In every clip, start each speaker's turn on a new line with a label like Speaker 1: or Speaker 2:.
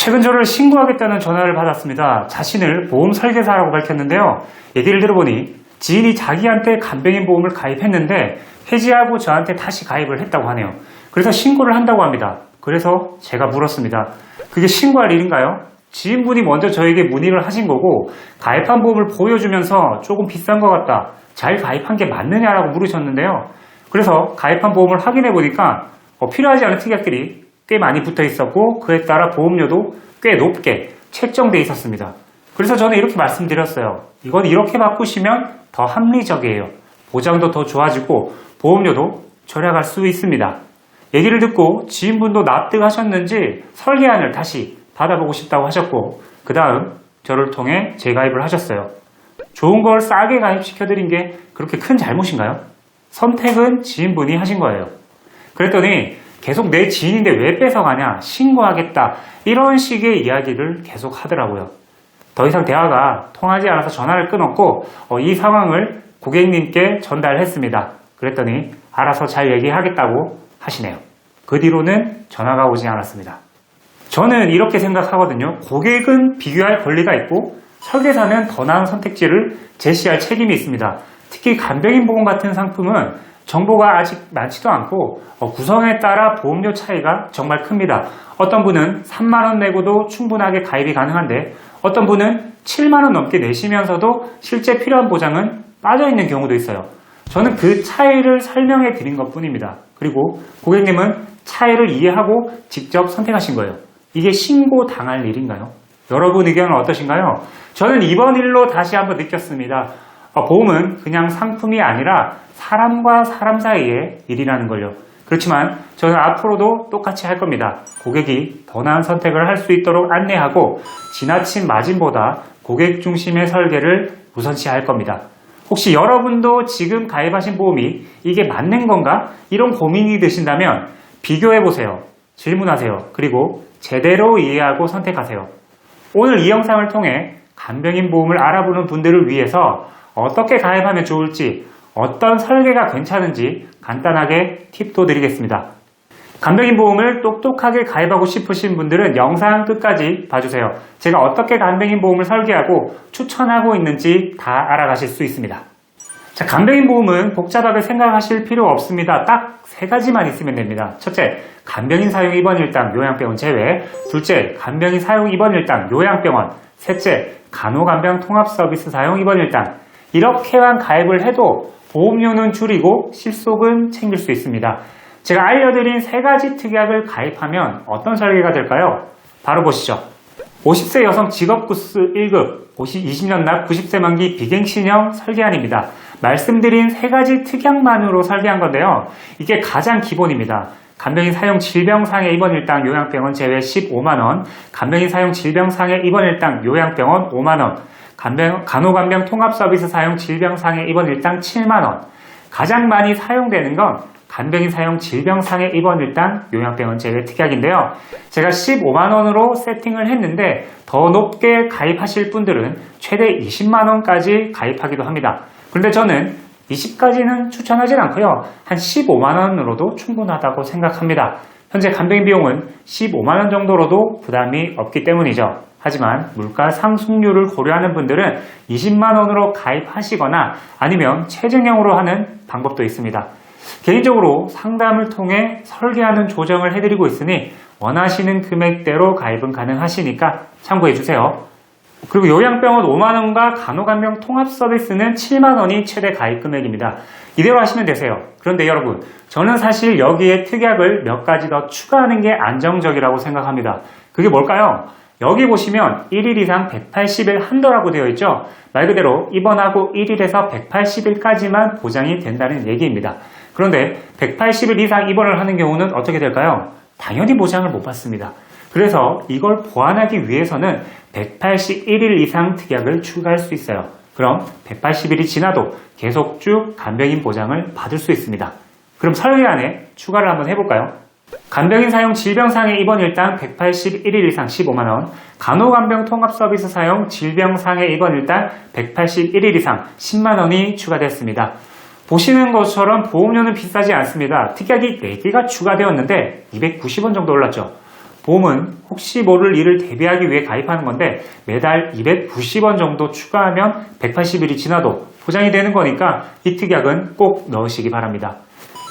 Speaker 1: 최근 저를 신고하겠다는 전화를 받았습니다. 자신을 보험 설계사라고 밝혔는데요. 얘기를 들어보니 지인이 자기한테 간병인 보험을 가입했는데 해지하고 저한테 다시 가입을 했다고 하네요. 그래서 신고를 한다고 합니다. 그래서 제가 물었습니다. 그게 신고할 일인가요? 지인분이 먼저 저에게 문의를 하신 거고 가입한 보험을 보여주면서 조금 비싼 것 같다. 잘 가입한 게 맞느냐라고 물으셨는데요. 그래서 가입한 보험을 확인해 보니까 필요하지 않은 특약들이 꽤 많이 붙어 있었고 그에 따라 보험료도 꽤 높게 책정되어 있었습니다. 그래서 저는 이렇게 말씀드렸어요. 이건 이렇게 바꾸시면 더 합리적이에요. 보장도 더 좋아지고 보험료도 절약할 수 있습니다. 얘기를 듣고 지인분도 납득하셨는지 설계안을 다시 받아보고 싶다고 하셨고 그 다음 저를 통해 재가입을 하셨어요. 좋은 걸 싸게 가입시켜드린 게 그렇게 큰 잘못인가요? 선택은 지인분이 하신 거예요. 그랬더니 계속 내 지인인데 왜 뺏어가냐, 신고하겠다 이런 식의 이야기를 계속 하더라고요. 더 이상 대화가 통하지 않아서 전화를 끊었고 이 상황을 고객님께 전달했습니다. 그랬더니 알아서 잘 얘기하겠다고 하시네요. 그 뒤로는 전화가 오지 않았습니다. 저는 이렇게 생각하거든요. 고객은 비교할 권리가 있고 설계사는 더 나은 선택지를 제시할 책임이 있습니다. 특히 간병인 보험 같은 상품은 정보가 아직 많지도 않고 구성에 따라 보험료 차이가 정말 큽니다. 어떤 분은 3만원 내고도 충분하게 가입이 가능한데 어떤 분은 7만원 넘게 내시면서도 실제 필요한 보장은 빠져있는 경우도 있어요. 저는 그 차이를 설명해 드린 것 뿐입니다. 그리고 고객님은 차이를 이해하고 직접 선택하신 거예요. 이게 신고당할 일인가요? 여러분 의견은 어떠신가요? 저는 이번 일로 다시 한번 느꼈습니다. 보험은 그냥 상품이 아니라 사람과 사람 사이의 일이라는 걸요. 그렇지만 저는 앞으로도 똑같이 할 겁니다. 고객이 더 나은 선택을 할 수 있도록 안내하고 지나친 마진보다 고객 중심의 설계를 우선시할 겁니다. 혹시 여러분도 지금 가입하신 보험이 이게 맞는 건가? 이런 고민이 드신다면 비교해보세요. 질문하세요. 그리고 제대로 이해하고 선택하세요. 오늘 이 영상을 통해 간병인 보험을 알아보는 분들을 위해서 어떻게 가입하면 좋을지, 어떤 설계가 괜찮은지 간단하게 팁도 드리겠습니다. 간병인 보험을 똑똑하게 가입하고 싶으신 분들은 영상 끝까지 봐주세요. 제가 어떻게 간병인 보험을 설계하고 추천하고 있는지 다 알아가실 수 있습니다. 자, 간병인 보험은 복잡하게 생각하실 필요 없습니다. 딱 세 가지만 있으면 됩니다. 첫째, 간병인 사용 입원 일당 요양병원 제외. 둘째, 간병인 사용 입원 일당 요양병원. 셋째, 간호간병 통합 서비스 사용 입원 일당. 이렇게만 가입을 해도 보험료는 줄이고 실속은 챙길 수 있습니다. 제가 알려드린 세 가지 특약을 가입하면 어떤 설계가 될까요? 바로 보시죠. 50세 여성 직업구스 1급, 20년 납 90세 만기 비갱신형 설계안입니다. 말씀드린 세 가지 특약만으로 설계한 건데요. 이게 가장 기본입니다. 간병인 사용 질병상해 입원 일당 요양병원 제외 15만원, 간병인 사용 질병상해 입원 일당 요양병원 5만원, 간호간병 통합 서비스 사용 질병상해 입원 일당 7만원. 가장 많이 사용되는 건 간병인 사용 질병상해 입원 일당 요양병원 제외 특약인데요. 제가 15만원으로 세팅을 했는데 더 높게 가입하실 분들은 최대 20만원까지 가입하기도 합니다. 그런데 저는 20까지는 추천하진 않고요. 한 15만원으로도 충분하다고 생각합니다. 현재 간병인 비용은 15만원 정도로도 부담이 없기 때문이죠. 하지만 물가 상승률을 고려하는 분들은 20만원으로 가입하시거나 아니면 체증형으로 하는 방법도 있습니다. 개인적으로 상담을 통해 설계하는 조정을 해드리고 있으니 원하시는 금액대로 가입은 가능하시니까 참고해주세요. 그리고 요양병원 5만원과 간호간병 통합 서비스는 7만원이 최대 가입 금액입니다. 이대로 하시면 되세요. 그런데 여러분, 저는 사실 여기에 특약을 몇 가지 더 추가하는 게 안정적이라고 생각합니다. 그게 뭘까요? 여기 보시면 1일 이상 180일 한도라고 되어 있죠. 말 그대로 입원하고 1일에서 180일까지만 보장이 된다는 얘기입니다. 그런데 180일 이상 입원을 하는 경우는 어떻게 될까요? 당연히 보장을 못 받습니다. 그래서 이걸 보완하기 위해서는 181일 이상 특약을 추가할 수 있어요. 그럼 180일이 지나도 계속 쭉 간병인 보장을 받을 수 있습니다. 그럼 설계안에 추가를 한번 해볼까요? 간병인 사용 질병상해 입원 일당 181일 이상 15만원, 간호간병 통합 서비스 사용 질병상해 입원 일당 181일 이상 10만원이 추가됐습니다. 보시는 것처럼 보험료는 비싸지 않습니다. 특약이 4개가 추가되었는데 290원 정도 올랐죠. 보험은 혹시 모를 일을 대비하기 위해 가입하는 건데 매달 290원 정도 추가하면 180일이 지나도 보장이 되는 거니까 이 특약은 꼭 넣으시기 바랍니다.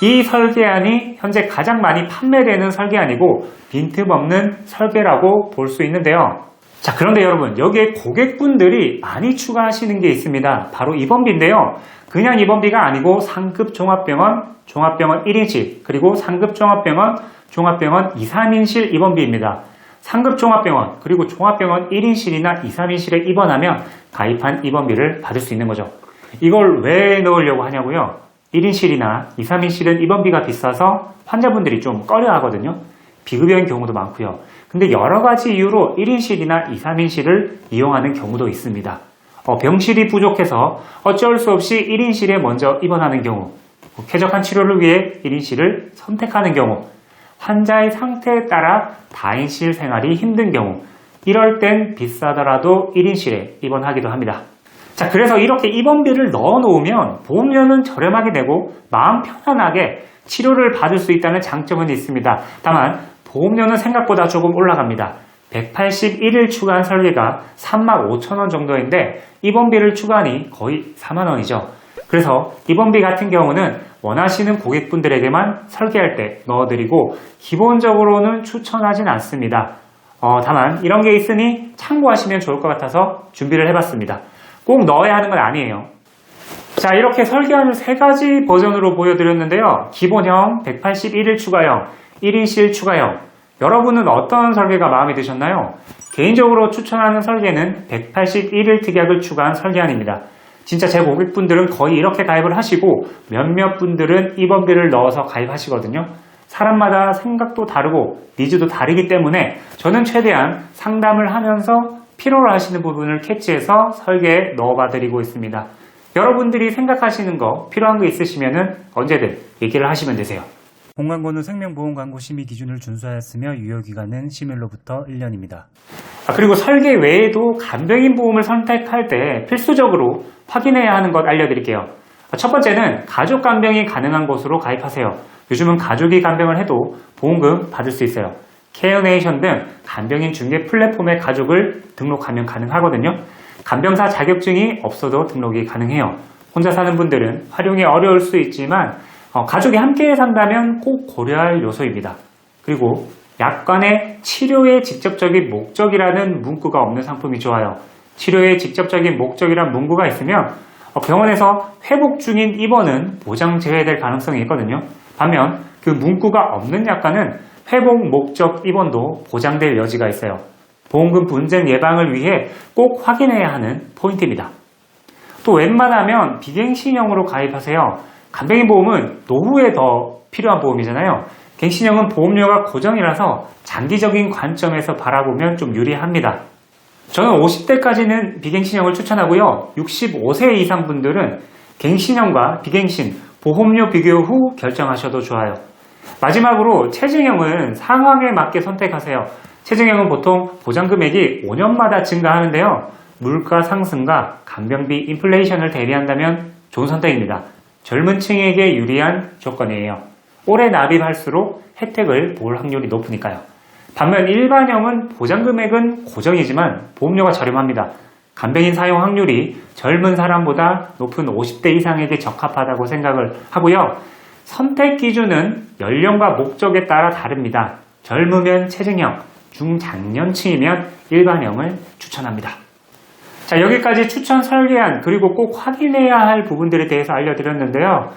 Speaker 1: 이 설계안이 현재 가장 많이 판매되는 설계안이고 빈틈없는 설계라고 볼 수 있는데요. 자, 그런데 여러분, 여기에 고객분들이 많이 추가하시는 게 있습니다. 바로 입원비인데요. 그냥 입원비가 아니고 상급 종합병원, 종합병원 1인실, 그리고 상급 종합병원, 종합병원 2, 3인실 입원비입니다. 상급 종합병원, 그리고 종합병원 1인실이나 2, 3인실에 입원하면 가입한 입원비를 받을 수 있는 거죠. 이걸 왜 넣으려고 하냐고요? 1인실이나 2, 3인실은 입원비가 비싸서 환자분들이 좀 꺼려 하거든요. 비급여인 경우도 많고요. 근데 여러 가지 이유로 1인실이나 2, 3인실을 이용하는 경우도 있습니다. 병실이 부족해서 어쩔 수 없이 1인실에 먼저 입원하는 경우, 쾌적한 치료를 위해 1인실을 선택하는 경우, 환자의 상태에 따라 다인실 생활이 힘든 경우, 이럴 땐 비싸더라도 1인실에 입원하기도 합니다. 자, 그래서 이렇게 입원비를 넣어 놓으면 보험료는 저렴하게 내고 마음 편안하게 치료를 받을 수 있다는 장점은 있습니다. 다만 보험료는 생각보다 조금 올라갑니다. 181일 추가한 설계가 35,000원 정도인데 입원비를 추가하니 거의 4만원이죠. 그래서 입원비 같은 경우는 원하시는 고객분들에게만 설계할 때 넣어드리고 기본적으로는 추천하진 않습니다. 다만 이런 게 있으니 참고하시면 좋을 것 같아서 준비를 해봤습니다. 꼭 넣어야 하는 건 아니에요. 자, 이렇게 설계안을 3가지 버전으로 보여드렸는데요. 기본형, 181일 추가형, 1인실 추가형. 여러분은 어떤 설계가 마음에 드셨나요? 개인적으로 추천하는 설계는 181일 특약을 추가한 설계안입니다. 진짜 제 고객분들은 거의 이렇게 가입을 하시고 몇몇 분들은 입원비를 넣어서 가입하시거든요. 사람마다 생각도 다르고 니즈도 다르기 때문에 저는 최대한 상담을 하면서 필요로 하시는 부분을 캐치해서 설계에 넣어봐 드리고 있습니다. 여러분들이 생각하시는 거 필요한 거 있으시면 언제든 얘기를 하시면 되세요.
Speaker 2: 본광고는 생명보험 광고 심의 기준을 준수하였으며 유효기간은 심일로부터 1년입니다.
Speaker 1: 그리고 설계 외에도 간병인 보험을 선택할 때 필수적으로 확인해야 하는 것 알려드릴게요. 첫 번째는 가족 간병이 가능한 곳으로 가입하세요. 요즘은 가족이 간병을 해도 보험금 받을 수 있어요. 케어네이션 등 간병인 중개 플랫폼에 가족을 등록하면 가능하거든요. 간병사 자격증이 없어도 등록이 가능해요. 혼자 사는 분들은 활용이 어려울 수 있지만 가족이 함께 산다면 꼭 고려할 요소입니다. 그리고 약관에 치료의 직접적인 목적이라는 문구가 없는 상품이 좋아요. 치료의 직접적인 목적이란 문구가 있으면 병원에서 회복 중인 입원은 보장 제외될 가능성이 있거든요. 반면 그 문구가 없는 약관은 회복 목적 입원도 보장될 여지가 있어요. 보험금 분쟁 예방을 위해 꼭 확인해야 하는 포인트입니다. 또 웬만하면 비갱신형으로 가입하세요. 간병인 보험은 노후에 더 필요한 보험이잖아요. 갱신형은 보험료가 고정이라서 장기적인 관점에서 바라보면 좀 유리합니다. 저는 50대까지는 비갱신형을 추천하고요. 65세 이상 분들은 갱신형과 비갱신, 보험료 비교 후 결정하셔도 좋아요. 마지막으로 체증형은 상황에 맞게 선택하세요. 체증형은 보통 보장 금액이 5년마다 증가하는데요. 물가 상승과 간병비 인플레이션을 대비한다면 좋은 선택입니다. 젊은 층에게 유리한 조건이에요. 오래 납입할수록 혜택을 볼 확률이 높으니까요. 반면 일반형은 보장 금액은 고정이지만 보험료가 저렴합니다. 간병인 사용 확률이 젊은 사람보다 높은 50대 이상에게 적합하다고 생각을 하고요. 선택 기준은 연령과 목적에 따라 다릅니다. 젊으면 체증형, 중장년층이면 일반형을 추천합니다. 자, 여기까지 추천 설계안 그리고 꼭 확인해야 할 부분들에 대해서 알려드렸는데요.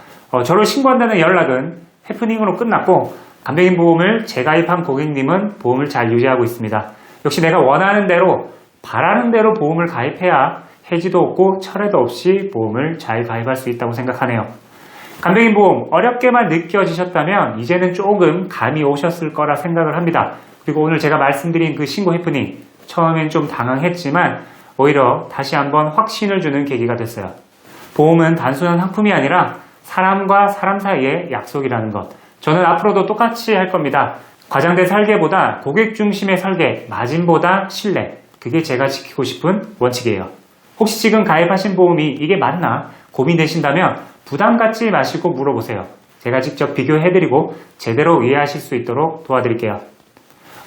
Speaker 1: 저를 신고한다는 연락은 해프닝으로 끝났고 간병인 보험을 재가입한 고객님은 보험을 잘 유지하고 있습니다. 역시 내가 원하는 대로 바라는 대로 보험을 가입해야 해지도 없고 철회도 없이 보험을 잘 가입할 수 있다고 생각하네요. 간병인 보험 어렵게만 느껴지셨다면 이제는 조금 감이 오셨을 거라 생각을 합니다. 그리고 오늘 제가 말씀드린 그 신고 해프닝 처음엔 좀 당황했지만 오히려 다시 한번 확신을 주는 계기가 됐어요. 보험은 단순한 상품이 아니라 사람과 사람 사이의 약속이라는 것. 저는 앞으로도 똑같이 할 겁니다. 과장된 설계보다 고객 중심의 설계, 마진보다 신뢰. 그게 제가 지키고 싶은 원칙이에요. 혹시 지금 가입하신 보험이 이게 맞나 고민되신다면 부담 갖지 마시고 물어보세요. 제가 직접 비교해드리고 제대로 이해하실 수 있도록 도와드릴게요.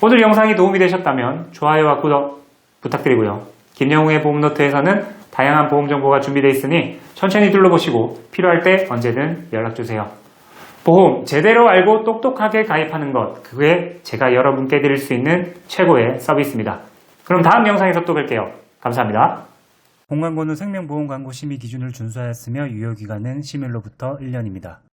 Speaker 1: 오늘 영상이 도움이 되셨다면 좋아요와 구독 부탁드리고요. 김영웅의 보험노트에서는 다양한 보험 정보가 준비되어 있으니 천천히 둘러보시고 필요할 때 언제든 연락주세요. 보험 제대로 알고 똑똑하게 가입하는 것, 그게 제가 여러분께 드릴 수 있는 최고의 서비스입니다. 그럼 다음 영상에서 또 뵐게요. 감사합니다.
Speaker 2: 본광고는 생명보험 광고 심의 기준을 준수하였으며 유효기간은 심일로부터 1년입니다.